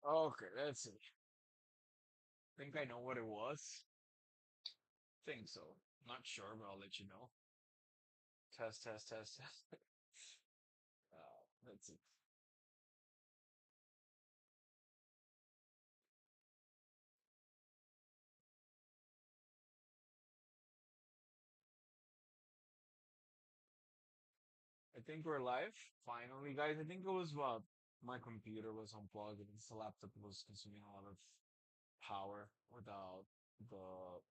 Okay, let's see. Think I know what it was. Think so. Not sure, but I'll let you know. Test, test, test, test. Let's see. I think we're live. Finally, guys. I think it was my computer was unplugged and this laptop was consuming a lot of power without the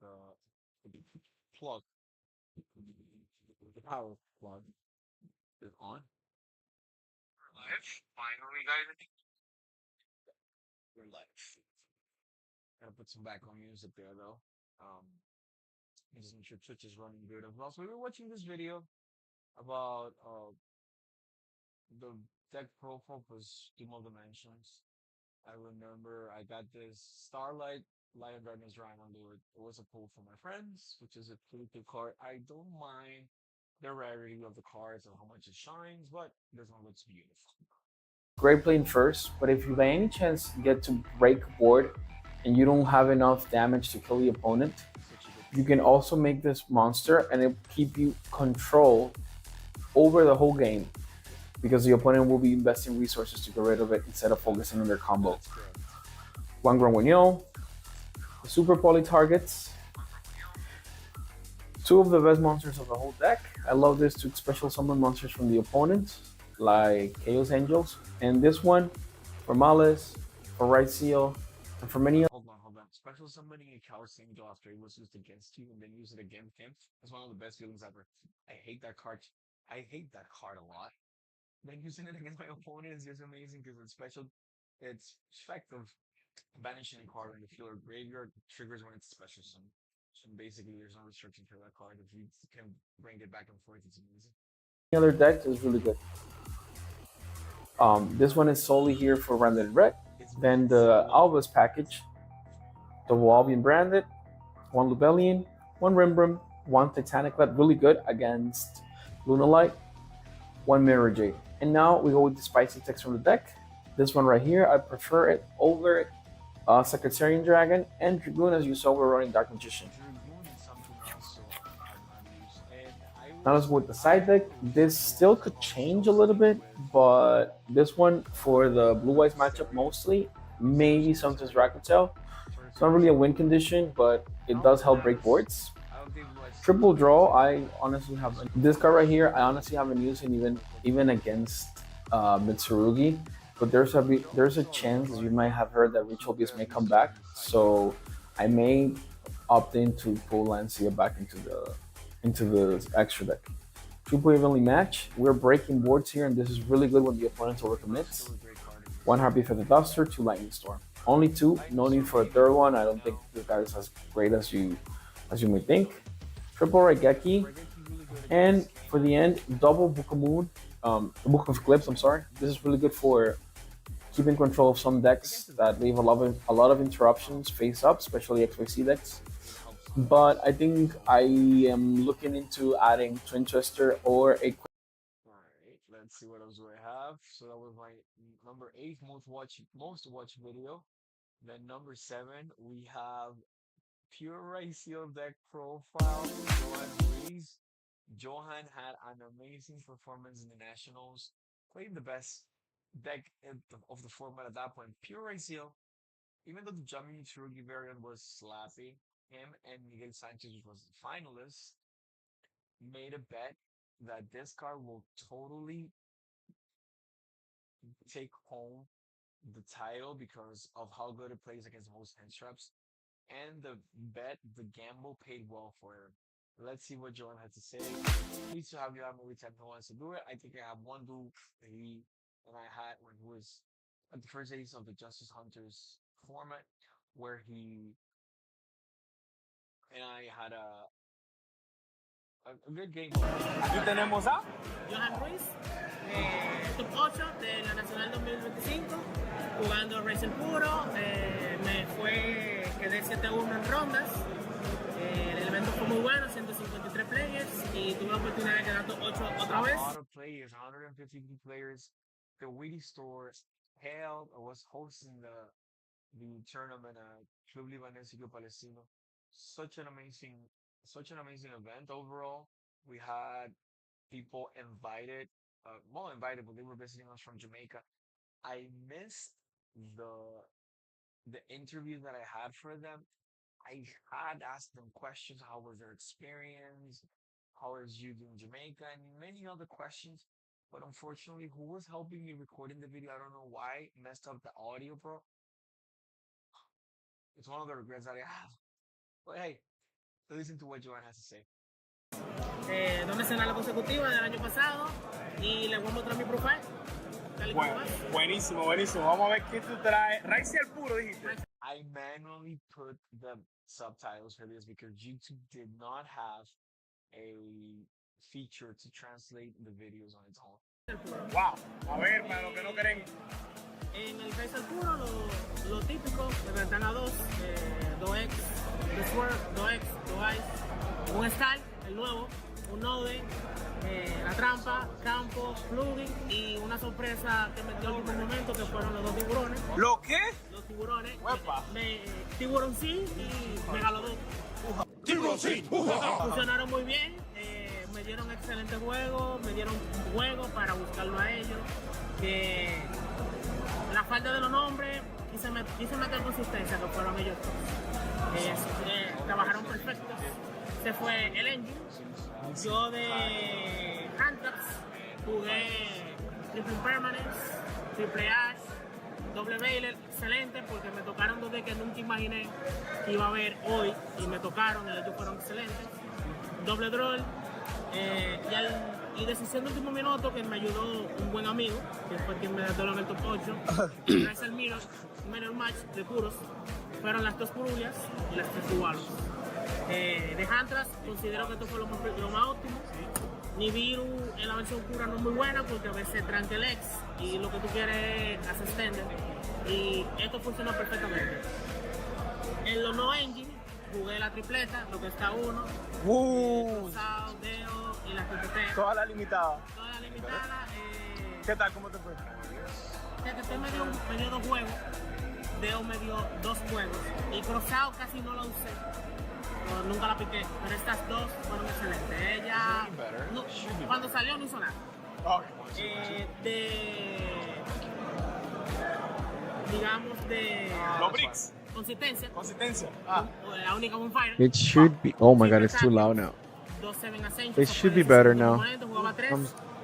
the plug. The power plug is on. We're live. Finally, guys. I think we're live. Gotta put some background music there though. Um, just make sure Twitch is running good as well. So we were watching this video about the deck profile for Dual Dimensions. I remember I got this Starlight Lion Darkness Rhino Lord. It was a pull from my friends, which is a pretty good card. I don't mind the rarity of the cards and how much it shines, but this one looks beautiful. Great playing first, but if you by any chance get to break a board and you don't have enough damage to kill the opponent, you can also make this monster and it'll keep you control over the whole game because the opponent will be investing resources to get rid of it instead of focusing on their combo. One Granguignol, super poly targets, two of the best monsters of the whole deck. I love this to special summon monsters from the opponent, like Chaos Angels, and this one for Malice, for Right Seal, and for many. Hold on, hold on. Special summoning a Chaos Angel after it was used against you and then use it against him is one of the best feelings ever. I hate that card. I hate that card a lot. Then using it against my opponent is just amazing because it's special. Its effect of banishing a card in the field or graveyard triggers when it's special summon. So basically, there's no restriction for that card. If you can bring it back and forth, it's amazing. Other deck is really good. This one is solely here for Branded Red. Then the Albus package, double Albion Branded, one Lubellian, one Rimbram, one Titanic Led, really good against Lunalight, one Mirror Jade. And now we go with the spicy text from the deck. This one right here, I prefer it over Secretarian Dragon and Dragoon. As you saw, we're running Dark Magician. Now let's go with the side deck. This still could change a little bit, but this one for the blue-eyes matchup mostly, maybe sometimes Rakutel. It's not really a win condition, but it does help break boards. Triple draw, I honestly haven't. This card right here, I honestly haven't used it even against Mitsurugi. But there's a chance, as you might have heard, that Ritual Beast may come back. So I may opt in to pull Lancia back into the extra deck. Triple evenly match. We're breaking boards here, and this is really good when the opponent overcommits. One Harpy for the Duster, two Lightning Storm. Only two, no need for a third one. I don't think this guy is as great as you may think. Triple Raigeki, and for the end, double Book of Moon, Book of Eclipse. I'm sorry. This is really good for keeping control of some decks that leave a lot of interruptions face up, especially XYZ decks. But I think I am looking into adding Twin Twister or a. Alright, let's see what else do I have. So that was my number 8 most watched video. Then number 7, we have Pure Racial deck profile, Johan Ruiz. Johan had an amazing performance in the Nationals, playing the best deck of the format at that point. Pure Racial, even though the Jamie Tsurugi variant was slappy, him and Miguel Sanchez, which was the finalist, made a bet that this card will totally take home the title because of how good it plays against most hand traps. And the bet, the gamble paid well for him. Let's see what Joan had to say. Pleased to have you on every time he wants to do it. I think I have one duel that he and I had when he was at the first days of the Justice Hunters format, where he and I had a good game. Y tenemos a Johan Ruiz, top 8 de la Nacional 2025, jugando Racing Puro. Me fue, quedé 7-1 en rondas. El evento fue muy bueno, 153 players, y tuve la oportunidad de quedar top 8 otra vez. A lot of players, 152 players. the Wheatie store held or was hosting the tournament at Club Libanés Palestino. Such an amazing, such an amazing event overall. We had people invited, well invited, but they were visiting us from Jamaica. I missed the the interview that I had for them. I had asked them questions. How was their experience? How is you in Jamaica? And many other questions. But unfortunately, who was helping me recording the video? I don't know why messed up the audio, bro. It's one of the regrets that I have. But hey, listen to what Joanne has to say. Dos nacionales consecutivas del año pasado y les voy a mostrar mi profile. Bueno, buenísimo, buenísimo. Vamos a ver qué tú traes. Rice al puro, dijiste. I manually put the subtitles for this because YouTube did not have a feature to translate the videos on its own. Wow. A ver, para los que no creen. En el Rice al puro, lo típico, de ventana 2, 2X, 2 Sword, 2X, 2 Ice, un Style, el nuevo, un Node, la trampa, campo, plugin y una sorpresa que metió al último momento que fueron los dos tiburones. ¿Lo qué? Los tiburones. Uepa. Tiburón sí y Megalodón. Tiburón sí. Funcionaron muy bien, me dieron excelente juego, me dieron un juego para buscarlo a ellos. Que la falta de los nombres, quise meter consistencia, que fueron ellos dos. Trabajaron perfectos. Se fue el engine. Yo de Anthrax jugué Triple Permanence, Triple Ash, Doble Baylor, excelente, porque me tocaron dos decks que nunca imaginé que iba a haber hoy y me tocaron y ellos fueron excelentes. Doble Droll y decisión de último minuto que me ayudó un buen amigo, que fue quien me detonó en el top 8. Gracias al Mirror Match de puros, fueron las dos Purulias y las tres Tubalos. De Huntress considero que esto fue lo más óptimo. Nibiru en la versión pura no es muy buena porque a veces tranca el X y lo que tú quieres es hacer extender, y esto funcionó perfectamente. En los no engine jugué la tripleta, lo que está uno, Cruzado, Deo y la TTT. Toda la limitada. Toda la limitada. ¿Qué tal? ¿Cómo te fue? TTT me dio 2 juegos, Deo me dio 2 juegos y Cruzado casi no la usé. No, nunca la piqué, pero estas dos fueron excelentes. Ella, no, cuando salió no hizo nada. Digamos de Los bricks. consistencia. Consistencia. La única bonfire. It should be. Oh my god, it's too loud now. It should be better now.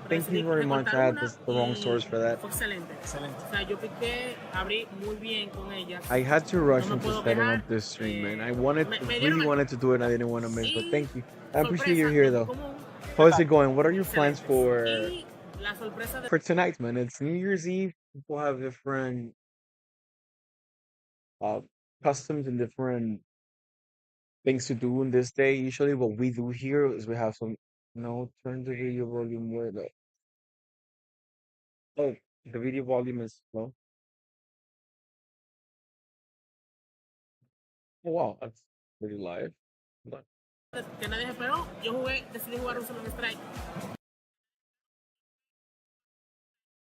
Thank you very much. I had the wrong source for that. Fue excelente. O sea, yo piqué, abrí muy bien con ellas. I had to rush into setting up this stream, man. I really wanted to do it. I didn't want to miss, but thank you. I appreciate you're here, though. How is it going? What are your plans for tonight, man? It's New Year's Eve. People have different customs and different things to do on this day. Usually, what we do here is we have some. No, turn the video volume where the. Oh, the video volume is low. Oh, wow, that's pretty live. Hold on. Que nadie esperó, yo decidí jugar un solo strike.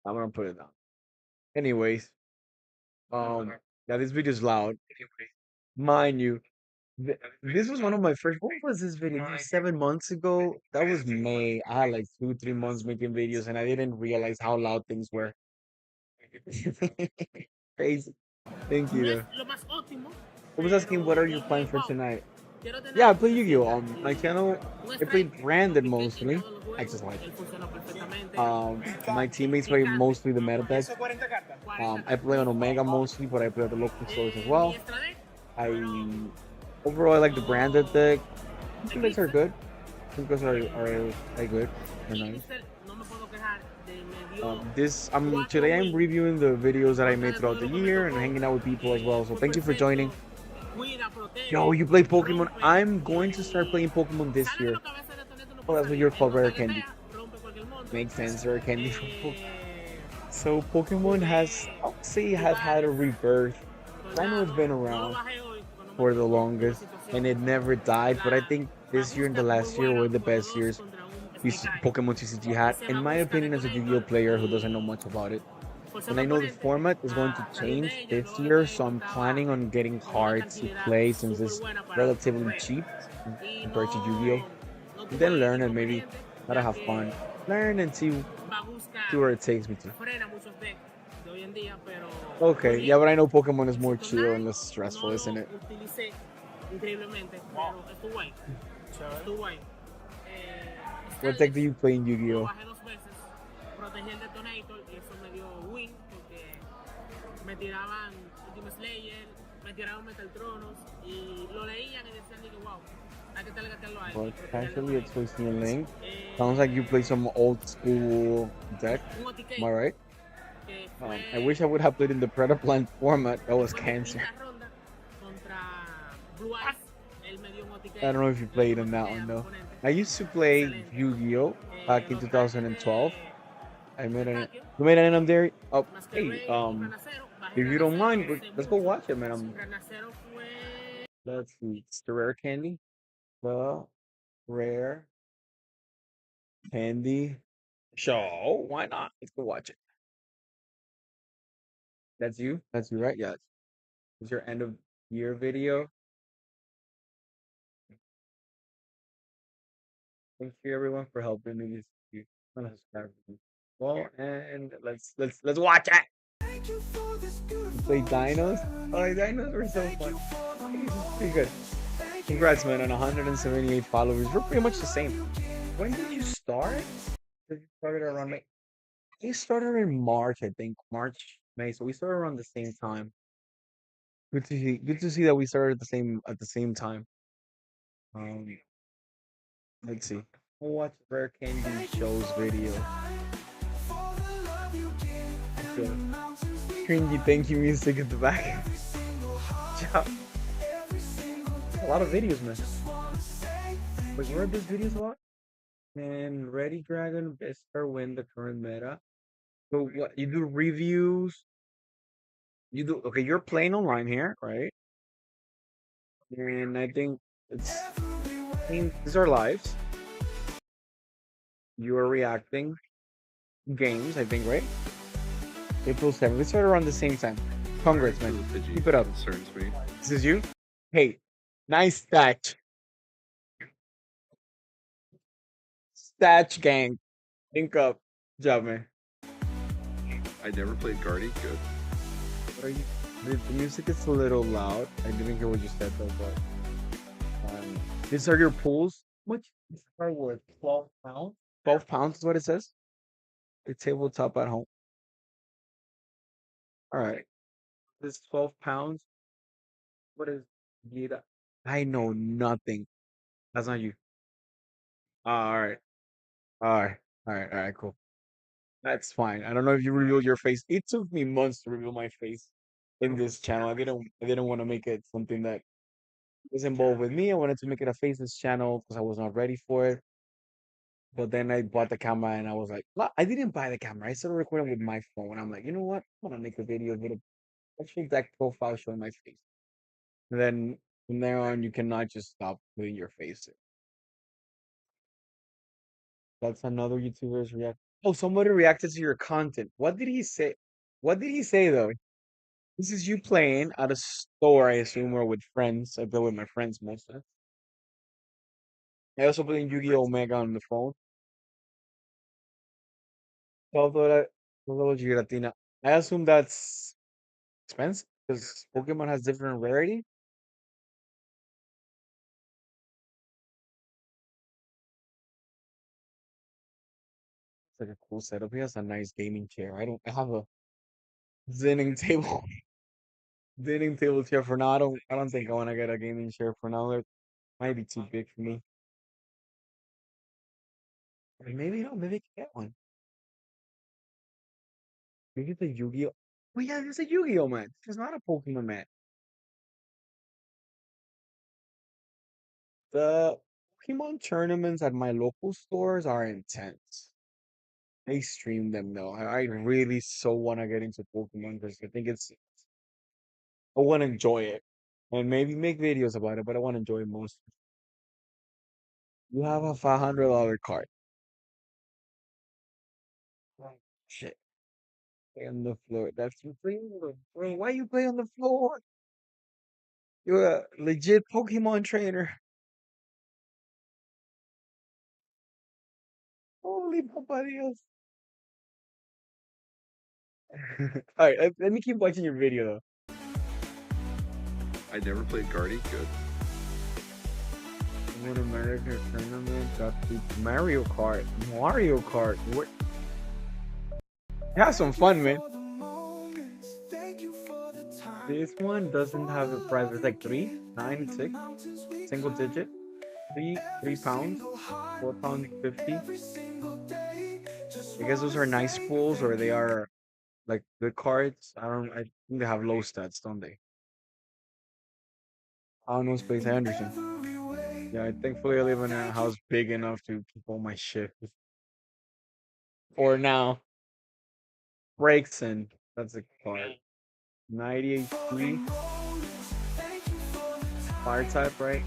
I'm gonna put it down. Anyways, yeah, this video is loud. Mind you, this was one of my first. What was this video? 7 months ago. That was May. I had like 2, 3 months making videos, and I didn't realize how loud things were. Crazy. Thank you. Though. Lo más óptimo. I was asking, what are your plans for tonight? Yeah, I play Yu-Gi-Oh! My channel, I play branded mostly. I just like it. My teammates play mostly the meta decks. I play on Omega mostly, but I play at the local stores as well. Overall, I like the branded deck. The decks are good. The decks are good. They're nice. Today I'm reviewing the videos that I made throughout the year and hanging out with people as well. So thank you for joining. Yo, you play Pokemon? I'm going to start playing Pokemon this year. Oh, that's what you're called, Rare Candy. Makes sense, Rare Candy. So Pokemon has had a rebirth. I know it's been around for the longest and it never died, but I think this year and the last year were the best years This explica ahí. Pokemon TCG hat, Se in llama my Busca opinion, as a Yu-Gi-Oh Detonator player who doesn't know y much about it, por ser and un I know the exponente, format is going to a salir de change ella y this luego de year, ahí so yo I'm estaba planning on getting con una cards to tranquilidad play since súper it's buena para relatively correr. cheap Y compared to Yu-Gi-Oh. no And tuve then learn and maybe inconveniente, try to ya have que fun, learn and see Babusca where it takes me to. frena muchos decks de hoy en día, pero muy Okay, yeah, bien. but I know Pokemon is more Éxito chill and Night less stressful, no isn't lo it? utilicé increíblemente, pero estuvo ahí. Estuvo ahí. What deck do Stylish you play in lo Yu-Gi-Oh? bajé dos veces, protegí el Detonator y eso me dio win porque me tiraban Ultimate Slayer, me tiraban Metal Tronos y lo leían y decían, digo, wow, hay que targetearlo a él y But protegí el casually Detonator. exposing a link. Sounds like you Eh, play some old school deck. un OTK Am I right? que I wish I would have played in the Predaplant format. That was fue mi cancer. quinta ronda contra Blue Eyes. Él me dio un OTK, I don't know if you le di played un in that OTK one a mi though. oponente. I used to play Excelente. Yu-Gi-Oh back in Los trajes 2012. I de made an Kakio, you made an there. Oh, hey, Masquerade y Ranacero. Bajé if you don't Ranacero mind, hace let's go mucho. watch it, man. Ranacero fue. Let's see. It's the rare candy. The rare candy show. Why not? Let's go watch it. That's you. That's you, right? Yes. It's your end of year video. Thank you everyone for helping me. You wanna subscribe to me. Well, and let's watch it. You play dinos. Oh, dinos were so fun. Pretty good. Congrats, man, on 178 followers. We're pretty much the same. When did you start? Did you start around May? You started in March, I think. March, May. So we started around the same time. Good to see. Good to see that we started at the same time. Um, let's see. We'll watch Rare Candy Show's video. Okay. Cringy thank you music at the back. Ciao. A lot of videos, man. Like, where are those videos a lot? And Ready Dragon best star win the current meta. So what you do reviews? You do okay. You're playing online here, right? And I think these are lives. You are reacting games, I think, right? April 7th. We started around the same time. Congrats, man. Keep it up. Concerns me. This is you? Hey, nice stat. Stat gang. Link up. Good job, man. I never played Guardy. Good. What are you? The music is a little loud. I didn't hear what you said though, but these are your pools. Much? These are worth 12 pounds. 12 pounds is what it says. A tabletop at home. All right. This 12 pounds. What is Gita? I know nothing. That's not you. All right. All right. All right. All right. Cool. That's fine. I don't know if you revealed your face. It took me months to reveal my face in this channel. I didn't want to make it something that was involved with me. I wanted to make it a faceless channel because I was not ready for it. But then I bought the camera and I was like, well, I didn't buy the camera. I started recording with my phone. I'm like, you know what? I'm gonna make a video with a actual deck profile showing my face. And then from there on, you cannot just stop putting your face in. That's another YouTuber's react. Oh, somebody reacted to your content. What did he say? What did he say though? This is you playing at a store, I assume, or with friends. I play with my friends mostly. I also play Yu-Gi-Oh! Omega on the phone. $12 giratina. I assume that's expensive because Pokemon has different rarity. It's like a cool setup. He has a nice gaming chair. I have a dining table. Dining table chair for now. I don't think I want to get a gaming chair for now. It might be too big for me. Or maybe no, maybe I can get one. Maybe the Yu-Gi-Oh! Oh yeah, there's a Yu-Gi-Oh man. There's not a Pokemon man. The Pokemon tournaments at my local stores are intense. I stream them though. I really so want to get into Pokemon because I think I want to enjoy it and maybe make videos about it, but I want to enjoy it most. You have a $500 card. Shit. Play on the floor. That's you playing on the floor. Why you play on the floor? You're a legit Pokemon trainer. Holy papadios. All right, let me keep watching your video though. I never played Guardy. Good. What American tournament got to Mario Kart. Mario Kart. What? Have some fun, man. This one doesn't have a price. It's like 3, 9, 6, single digit. 3 pounds, 4 pounds 50. I guess those are nice pools, or they are like good cards. I don't. I think they have low stats, don't they? I don't know space. I understand. Yeah, thankfully I live in a house big enough to keep all my shit. For now, breaks in. That's a card. 98 HP, fire type, right?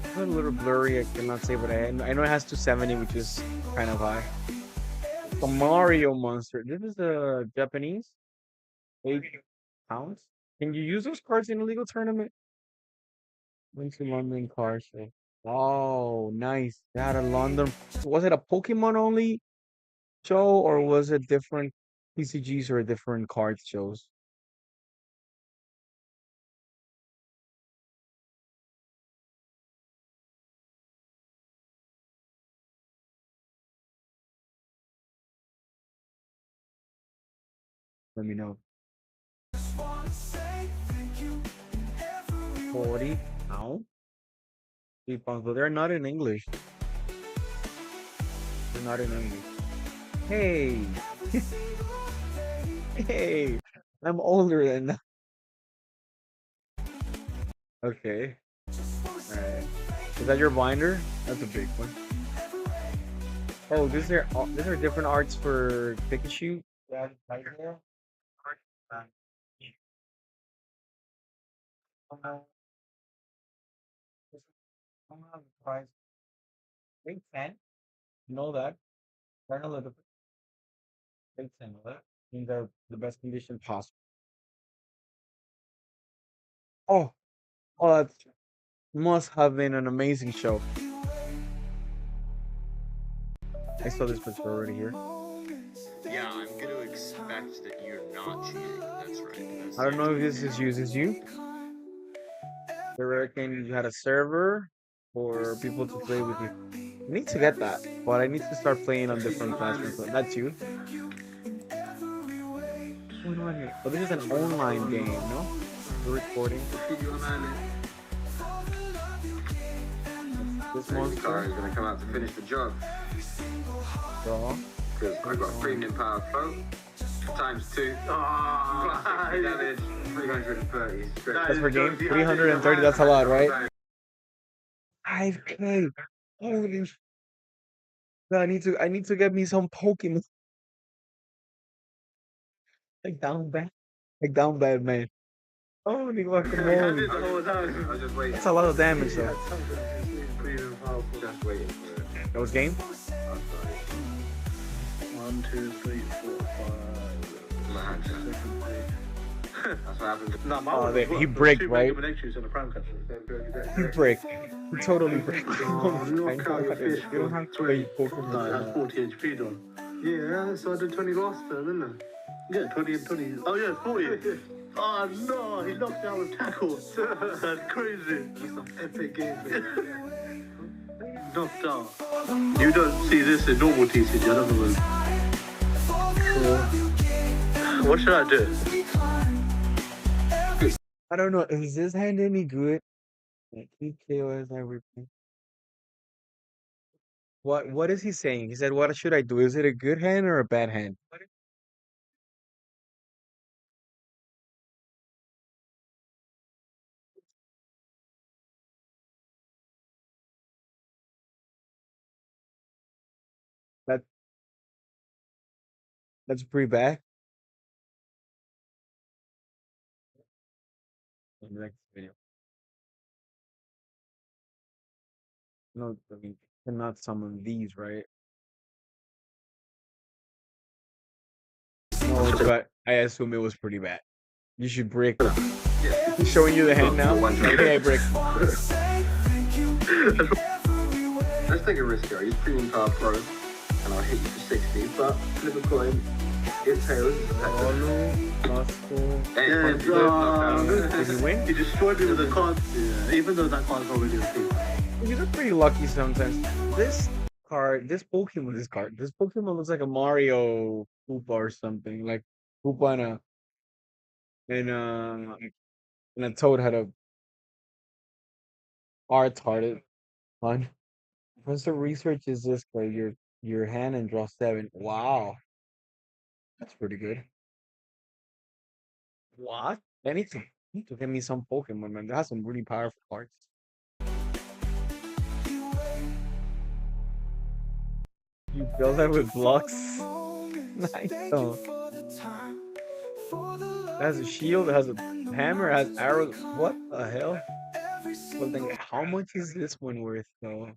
It's a little blurry. I cannot say, but I know it has 270, which is kind of high. The Mario monster. This is a Japanese. 8 pounds. Can you use those cards in a legal tournament? Went to London card show. Oh, nice. They had a London. Was it a Pokemon only show, or was it different PCGs or different card shows? Let me know. 40 pounds. 3 pounds, but they're not in English. They're not in English. Hey, hey, I'm older than that. Okay. All right. Is that your binder? That's a big one. Oh, these are different arts for Pikachu. Yeah, right here. This is price. Big 10. Know that. Learn a little bit. Big 10. Know that. In the best condition possible. Oh, oh, that must have been an amazing show. I saw this picture already here. Yeah, I'm gonna expect that you're not cheating. That's right. That's I don't know if this yeah. is uses you. They reckon you had a server for people to play with you. I need to get that, but I need to start playing on different platforms. So that's you. What's going on here? Oh, this is an online game, no? We're recording. This This car is monster. gonna come out to finish the job Draw. because I got premium power flow times 2. Oh, 60 damage, 330. That's for game. 330. That's a lot, right? 5K. Holy. I need to get me some Pokemon. Like down bad. Like down bad, man. Holy guacamole. I was just waiting. That's a lot of damage, though. Just waiting for it. That was game? I'm sorry. 1, 2, 3, 4, 5. My hand shot. That's what happened. No, my Oh, one they- was he what? bricked, Two right? regular egg and a prime catcher. He bricked. He totally bricked. Oh, I knock know out your that is- fish You don't for have to play 20. Pokemon. No, it has 40 HP done. Yeah, so I did 20 last time, didn't I? Yeah, 20 and 20. Oh, yeah, 40. Oh, no, he knocked me out with tackles. That's crazy. That's some epic game. Knocked out. You don't see this in normal TCG, I don't know. What should I do? I don't know. Is this hand any good? Like, he KOs everything. What is he saying? He said, "What should I do? Is it a good hand or a bad hand?" That that's pretty bad. In the next video. No, I mean, cannot summon these, right? Oh, so I assume it was pretty bad. You should brick. Yeah. He's showing you the hand now. One Like, hey, brick. Let's take a risk here. Use premium card pro, and I'll hit you for 60. But flip a coin. If tails, Olu, Costco. and Did you win? He destroyed me with a card. Yeah, even though that card's already a thing. You're pretty lucky sometimes. This Pokemon looks like a Mario Koopa or something. Like Koopa and a and a Toad had a retarded fun. What's the research is this card? Your hand and draw 7. Wow, that's pretty good. What? I need to get me some Pokemon, man. They have some really powerful cards. You build that with blocks? Nice though. It has a shield, it has a hammer, it has arrows. What the hell? Well then how much is this one worth though?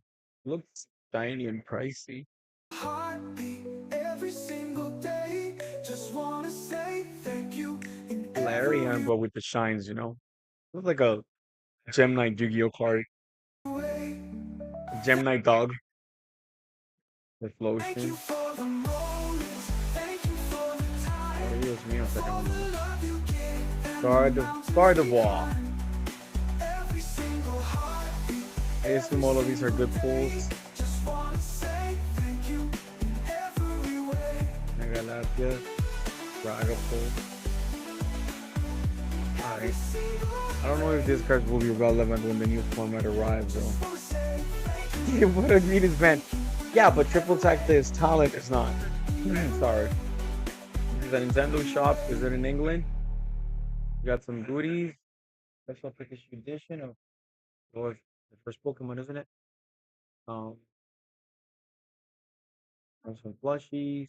Looks shiny and pricey. Larian, but with the shines, you know? Looks like a Gem Knight Yu-Gi-Oh card. Gem Knight dog. With lotion. Oh, Dios mío, Gardevoir. I assume all of these are good pulls. Megalatia, Dragapult. Alright. I don't know if these cards will be relevant when the new format arrives though. What a green is banned. Yeah, but triple attack this talent is not. Sorry. This is a Nintendo shop. Is it in England? We got some goodies. Special Pikachu edition of the first Pokemon, isn't it? Um, some plushies.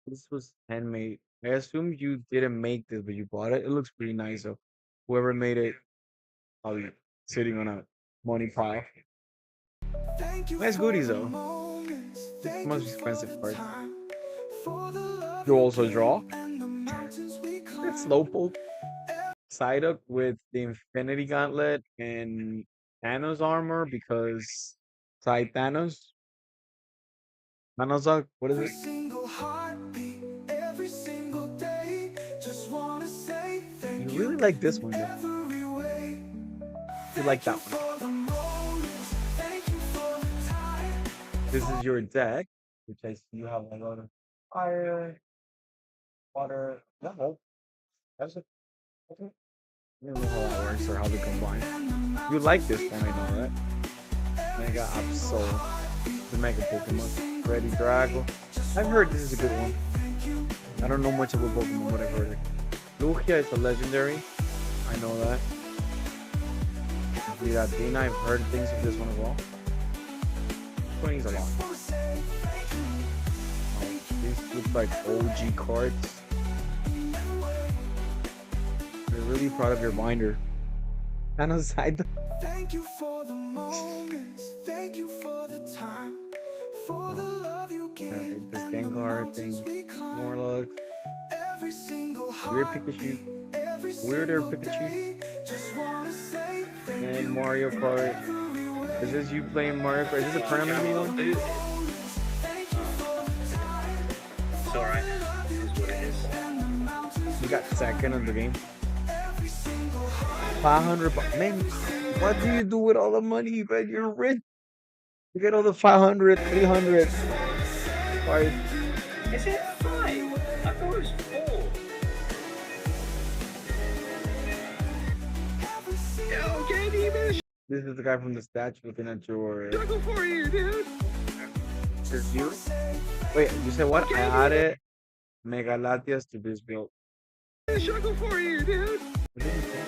This was handmade. I assume you didn't make this, but you bought it. It looks pretty nice though. Whoever made it, probably sitting on a money pile. Nice goodies though. This must be expensive cards. You also draw. It's Slowpoke. Psyduck with the Infinity Gauntlet and Thanos armor because Side Thanos. Thanos, what is it? You really like this one, though. You like that one. This is your deck, which I see you have a lot of fire, water. No, that's it. Okay. I don't know how that works or how they combine. You like this one, I know that. Mega Absol, the Mega Pokemon. Ready Drago. I've heard this is a good one. I don't know much about Pokemon, but I've heard it. Lugia is a legendary. I know that. Giratina, I've heard things of this one as well. 20 is a lot. These look like OG cards. You're really proud of your binder. And on the side. Thank you for the moments. Thank you for the time. For the love you give. This Gengar thing. Morlock. Weird Pikachu. Weirder Pikachu. And Mario Kart. Is this you playing Mario Kart? Is this a tournament game? It's alright. It is what it is. You got second in the game. 500 man, what do you do with all the money, man? You're rich. You get all the 500, 300. Why? Is it 5? I thought it was 4. Yo, can't even This is the guy from the statue looking at your. struggle for you, dude. Just you? Wait, you said what? I added Megalatias to this build. Struggle for you, dude. What did you say?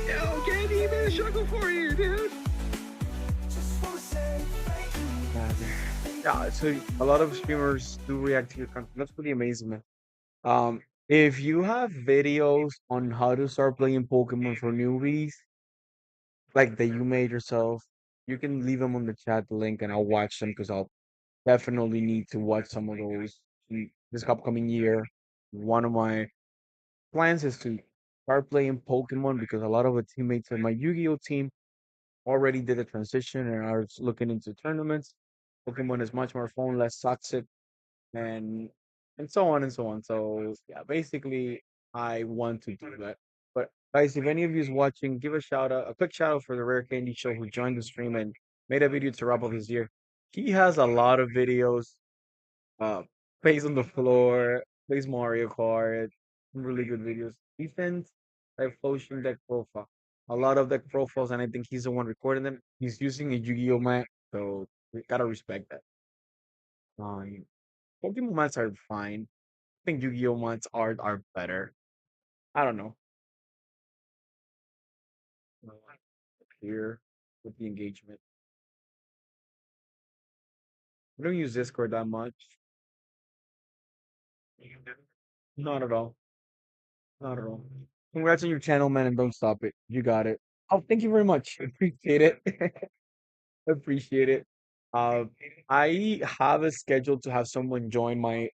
Yo, can't even struggle for you, dude. Yeah, so a lot of streamers do react to your content. That's pretty amazing, man. If you have videos on how to start playing Pokemon for newbies, like that you made yourself, you can leave them on the chat, the link, and I'll watch them because I'll definitely need to watch some of those. this upcoming year. One of my plans is to start playing Pokemon because a lot of the teammates in my Yu-Gi-Oh team already did the transition and are looking into tournaments. Pokemon is much more fun, less toxic, and so on and so on. So yeah, basically, I want to do that. But guys, if any of you is watching, give a quick shout out for the Rare Candy Show who joined the stream and made a video to wrap up his year. He has a lot of videos. Uh, plays on the floor, plays Mario Kart, really good videos. Ethan's Floation deck profile. A lot of deck profiles, and I think he's the one recording them. He's using a Yu-Gi-Oh mat, so we gotta respect that. Um, Pokemon mats are fine. I think Yu-Gi-Oh mats are better. I don't know. Here with the engagement. We don't use Discord that much. Not at all. Not at all. Congrats on your channel, man, and don't stop it. You got it. Oh, thank you very much. Appreciate it. Appreciate it. Uh, I have a schedule to have someone join my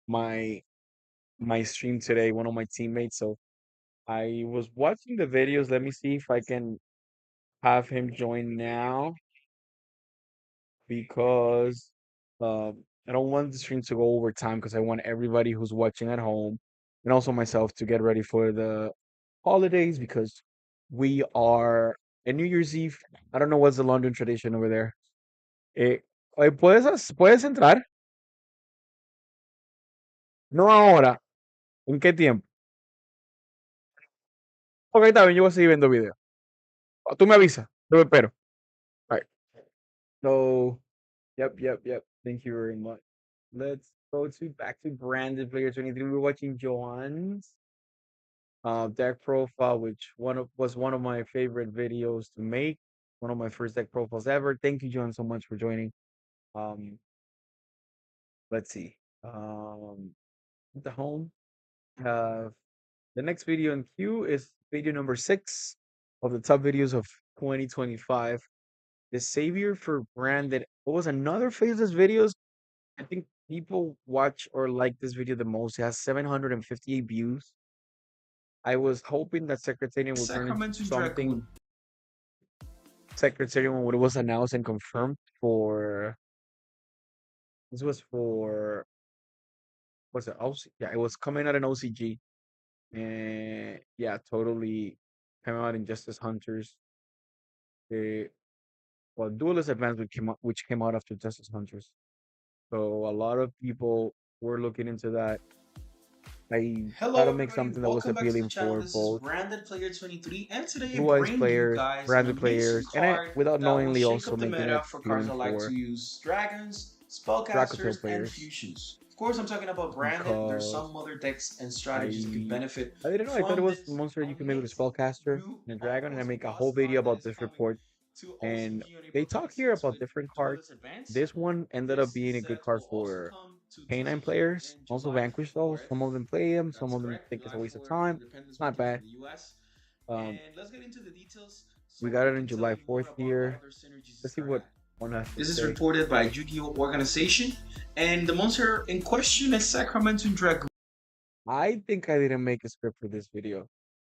stream today, one of my teammates. So I was watching the videos. Let me see if I can have him join now because I don't want the stream to go over time because I want everybody who's watching at home and also myself to get ready for the holidays because we are in New Year's Eve. I don't know what's the London tradition over there. Oye, ¿puedes entrar? No ahora. ¿En qué tiempo? Ok, está bien, yo voy a seguir viendo video. Tú me avisas. Yo me espero. All right. So, yep. Thank you very much. Let's go to back to Branded Player 23. We're watching Joanne's deck profile, which was one of my favorite videos to make. One of my first deck profiles ever. Thank you, Joanne, so much for joining. Um, let's see. At the home, have the next video in queue is video number 6 of the top videos of 2025. The savior for branded. What was another faceless videos? I think people watch or like this video the most. It has 758 views. I was hoping that Secretariat would turn into Sacramento something. Dragoon. Secretariat when it was announced and confirmed for. This was for. What's it? OC, yeah, it was coming out in OCG. And yeah, totally came out in Justice Hunters. Well, Duelist Advance which came out after Justice Hunters. So a lot of people were looking into that. I tried Hello to make everybody, something that was welcome back to the appealing channel. for This is both Branded Player 23 and today I Blue Eyes bring you players, guys an branded amazing players, and card without that will knowingly shake also up the making it meta for cards appealing that like for to use dragons, Dracotail spellcasters, and players fusions. Of course I'm talking about Branded, there's because some other decks and strategies that could I benefit I didn't know. I thought it from was the this monster you could make with a amazing spellcaster new and a dragon, and I almost make a whole must video card that about is this coming report. to And OCG on they April talk here 26th about with different cards. Duelist Advance. This one ended up This being a good set card will also for come to Canine TCG players, in also July Vanquish those. 4th. Some of them play them, some That's of them correct, think it's a July waste of 4th, time. Independence Not Weekend bad. in the US. Um, And let's get into the details we so got we it in can tell July you more 4th about what here. other synergies to Let's see start what at. one has to This is say. reported by Yu-Gi-Oh! Organization, and the monster in question is Sacramento Dragoon. I think I didn't make a script for this video.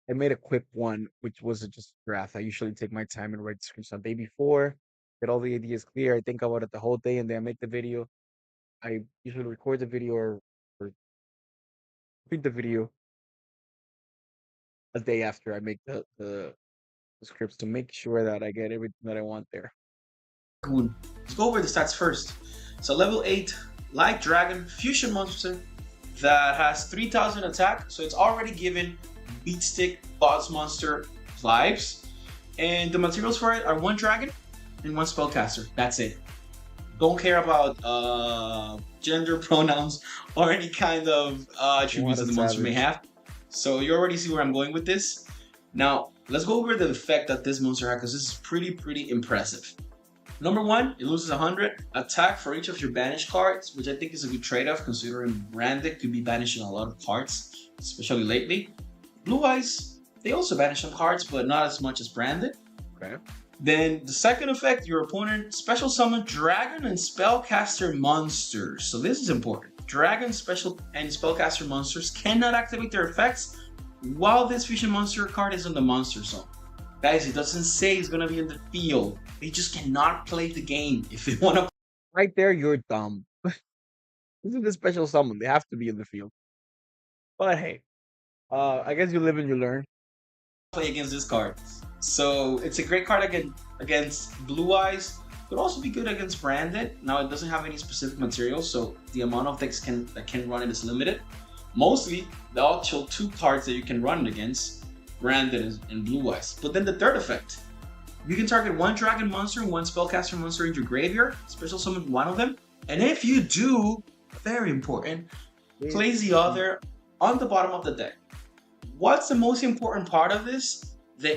I made a quick one, which was just a draft. I usually take my time and write the scripts the day before, get all the ideas clear. I think about it the whole day, and then I make the video. I usually record the video or shoot the video a day after I make the scripts to make sure that I get everything that I want there. Let's go over the stats first. It's a level 8 Light Dragon Fusion monster that has 3000 attack, so it's already given Beatstick Boss Monster vibes. And the materials for it are 1 dragon and 1 spellcaster. That's it. Don't care about gender pronouns or any kind of attributes that the monster may have. So you already see where I'm going with this. Now, let's go over the effect that this monster has because this is pretty impressive. Number 1, it loses 100 attack for each of your banished cards, which I think is a good trade-off considering Branded could be banishing a lot of cards, especially lately. Blue Eyes, they also banish some cards, but not as much as Branded. Okay. Then the second effect, your opponent special summon dragon and spellcaster monsters. So this is important. Dragon, special, and spellcaster monsters cannot activate their effects while this fusion monster card is in the monster zone. Guys, it doesn't say it's gonna be in the field. They just cannot play the game if they want to Right there, you're dumb. This is the special summon. They have to be in the field. But hey, I guess you live and you learn. play against this card. So it's a great card against Blue Eyes. Could also be good against Branded. Now it doesn't have any specific materials, so the amount of decks that can run it is limited. Mostly, the actual two cards that you can run it against, Branded and Blue Eyes. But then the third effect, you can target one Dragon monster and one Spellcaster monster in your graveyard, special summon one of them, and if you do, very important, place the other on the bottom of the deck. What's the most important part of this? The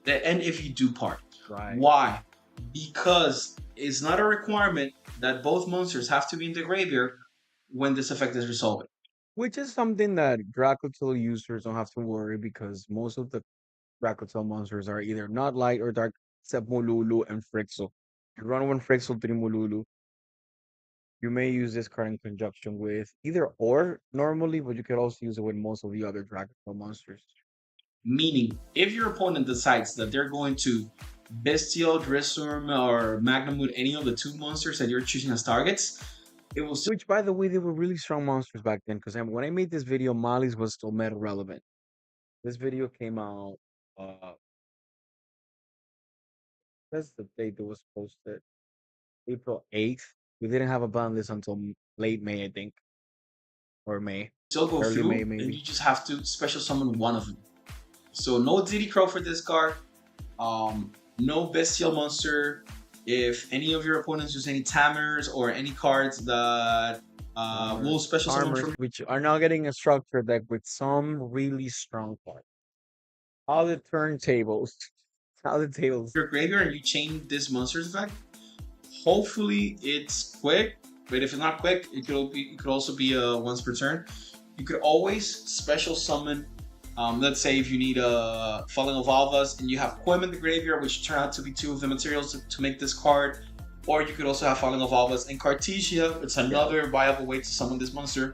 and if you do part. Right. Why? Because it's not a requirement that both monsters have to be in the graveyard when this effect is resolved. Which is something that Dracotil users don't have to worry because most of the Dracotil monsters are either not light or dark, except Mululu and Frixel. You run one Frixel, three Mululu. You may use this card in conjunction with either or normally, but you could also use it with most of the other Dracotil monsters. Meaning, if your opponent decides that they're going to Bestial, Dressroom, or Magnamut, any of the two monsters that you're choosing as targets, it will still Which, by the way, they were really strong monsters back then. Because when I made this video, Molly's was still meta relevant. This video came out. That's the date that was posted. April 8th. We didn't have a ban list until late May, I think, or May, go early through, May, and maybe. you just have to special summon one of them. So no Diddy Crow for this card. No Bestial monster. If any of your opponents use any Tamers or any cards that will special summon Armors, from which are now getting a structure deck with some really strong cards. All the turntables, all the tables. your graveyard and you chain this monster's effect, hopefully it's quick. But if it's not quick, it could also be a once per turn. You could always special summon. Let's say if you need a Falling of Alvas and you have Quem in the graveyard, which turn out to be two of the materials to make this card, or you could also have Falling of Alvas and Cartesia. It's another viable way to summon this monster.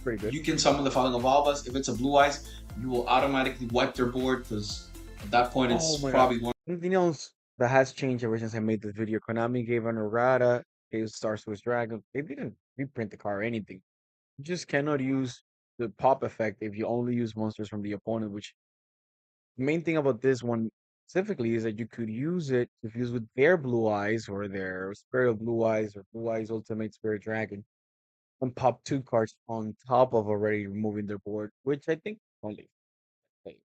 Pretty good. You can summon the Falling of Alvas. If it's a Blue Eyes, you will automatically wipe their board because at that point it's probably one. Anything else that has changed ever since I made this video? Konami gave an errata, gave Star Swiss Dragon. They didn't reprint the card or anything. You just cannot use the pop effect if you only use monsters from the opponent, which the main thing about this one specifically is that you could use it to fuse with their Blue Eyes or their Spirit of Blue Eyes or Blue Eyes Ultimate Spirit Dragon and pop two cards on top of already removing their board, which I think only like,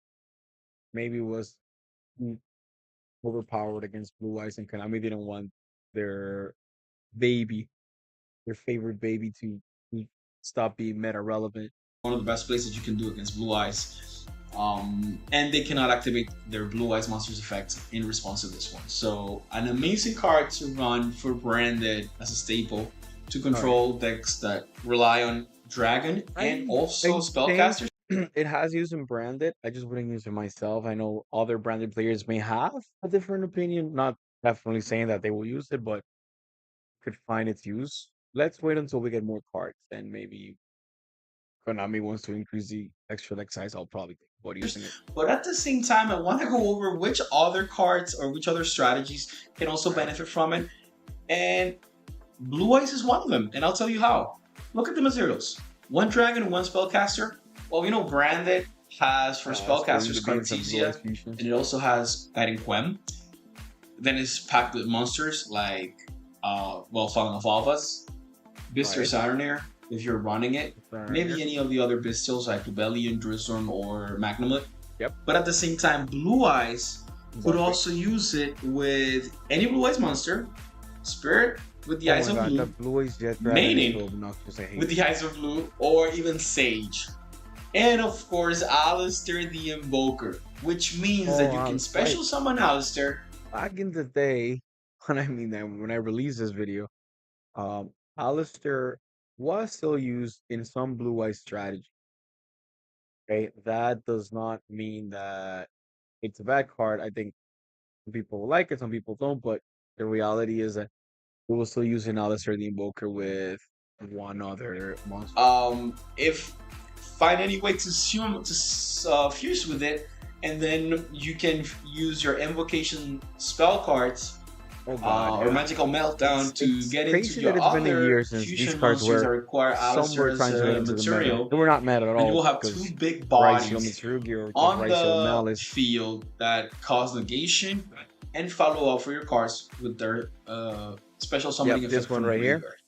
maybe was overpowered against Blue Eyes, and Konami didn't want their baby, their favorite baby, to stop being meta relevant. One of the best plays that you can do against Blue Eyes. And they cannot activate their Blue Eyes Monsters effect in response to this one. So an amazing card to run for Branded as a staple to control decks that rely on Dragon and also Spellcasters. It has used in Branded. I just wouldn't use it myself. I know other Branded players may have a different opinion. Not definitely saying that they will use it, but could find its use. Let's wait until we get more cards and maybe Konami wants to increase the extra deck size. I'll probably think about using it. But at the same time, I want to go over which other cards or which other strategies can also benefit from it. And Blue Eyes is one of them. And I'll tell you how. Look at the materials. One Dragon and one Spellcaster. Well, you know, Branded has for Spellcasters Cartesia, and it also has Guiding Quem. Then it's packed with monsters like, Falling of Alvas, Bister Saturnair, if you're running it. Maybe any of the other Bestials like Rebellion, Drizzorm, or Magnamut. Yep. But at the same time, Blue Eyes could also use it with any Blue Eyes monster, Spirit with the Eyes of Blue, Maiden with the Eyes of Blue, or even Sage. And of course, Alistair the Invoker, which means that you can special summon Alistair. Back in the day, when I released this video, Alistair was still used in some Blue Eye strategy. Okay, that does not mean that it's a bad card. I think Some people like it, some people don't, but the reality is that we will still use an Alistair the Invoker with one other monster. If find any way to fuse with it, and then you can use your invocation spell cards Oh god, or yeah. magical meltdown to It's get into crazy that your it's been a year other since these fusion cards monsters that were require Alistair somewhere as trying to get a into the meta. material, They were not meta at and you all will have because two big Raisel bodies Mitsurugi or just on Raisel the Malice. field that cause negation and follow up for your cards with their special summoning Yep, effect this one from right here. graveyard.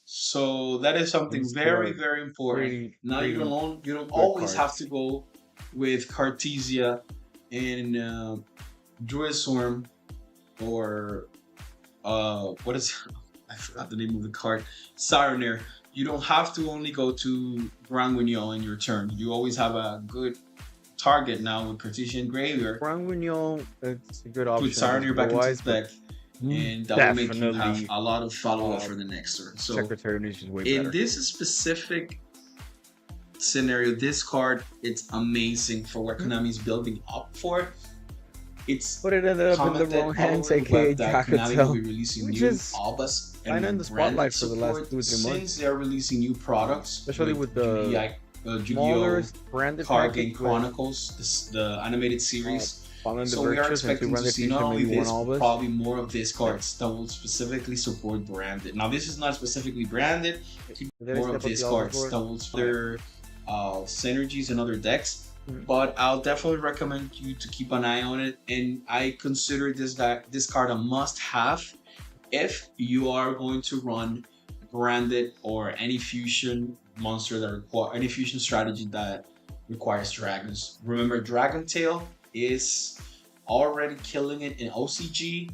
So that is something These two very, are very important. Now you pretty don't good always have cards. to go with Cartesia and Druisworm or what is I forgot the name of the card. Sirenair. You don't have to only go to Grand Guignol in your turn. You always have a good target now with Cartesian Graveyard. Grand Guignol, it's a good option. Put Sirenair back into the deck, and that will make you have definitely a lot of follow up for the next turn. So Secretary of Nations is way in better. this specific scenario, this card it's amazing for what Konami's building up for. It's But it ended up in the commented wrong all hands, over the aka web that Konami will be Dracotel, releasing which new is Albus kinda in and the spotlight branded for the last support 2 or 3 since months. they are releasing new products, Especially with the Yu-Gi-Oh! smaller branded Card Game package with Chronicles, the animated series. Fallen So we are Virtues and expecting to branded see fusion, not only maybe one this, but Albus. probably more of these cards that will specifically support branded. Now this is not specifically branded, more of these cards that will support synergies and other decks. But I'll definitely recommend you to keep an eye on it, and I consider this card a must-have if you are going to run branded or any fusion monster that require any fusion strategy that requires dragons. Remember, Dragon Tail is already killing it in OCG,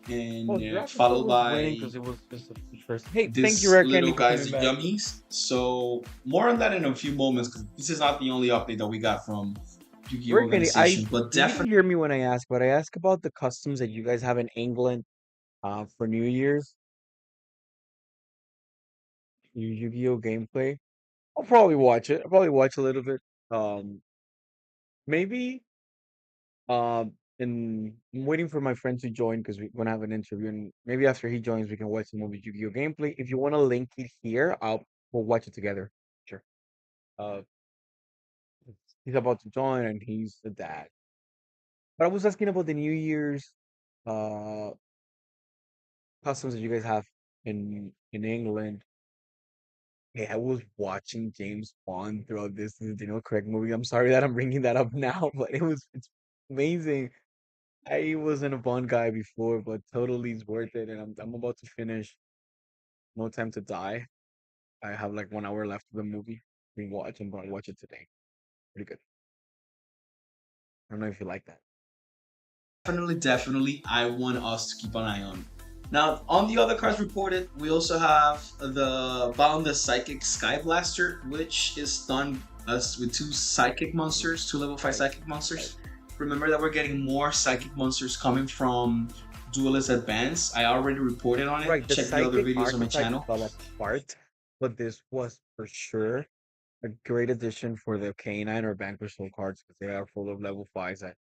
and followed by Because it was just the first. Hey, this thank you, Rare little Candy, for guys, coming the back. Yummies. So more on that in a few moments, because this is not the only update that we got from Yu-Gi-Oh! Rare Candy, Organization, but you didn't definitely hear me when I asked, but I asked about the customs that you guys have in England for New Year's. Yu-Gi-Oh gameplay. I'll probably watch it. I'll probably watch a little bit. Um, maybe. And I'm waiting for my friend to join because we're gonna have an interview, and maybe after he joins, we can watch some movie Yu-Gi-Oh gameplay. If you want to link it here, we'll watch it together. Sure. Uh, he's about to join, and he's the dad. But I was asking about the New Year's uh customs that you guys have in England. Hey, I was watching James Bond throughout this Daniel Craig movie. I'm sorry that I'm bringing that up now, but it's amazing. I wasn't a Bond guy before, but totally is worth it. And I'm about to finish No Time to Die. I have like 1 hour left of the movie. We watch. I'm gonna watch it today. Pretty good. I don't know if you like that. definitely, I want us to keep an eye on. Now, on the other cards reported, we also have the Boundless Psychic Sky Blaster, which is done us with two Psychic monsters, two level 5 Psychic monsters. Remember that we're getting more Psychic monsters coming from Duelist Advance. I already reported on it. Right, the Check the other psychic videos on my archetype channel. fell apart, but this was for sure a great addition for the K9 or Vanquish Soul cards because they are full of level 5s that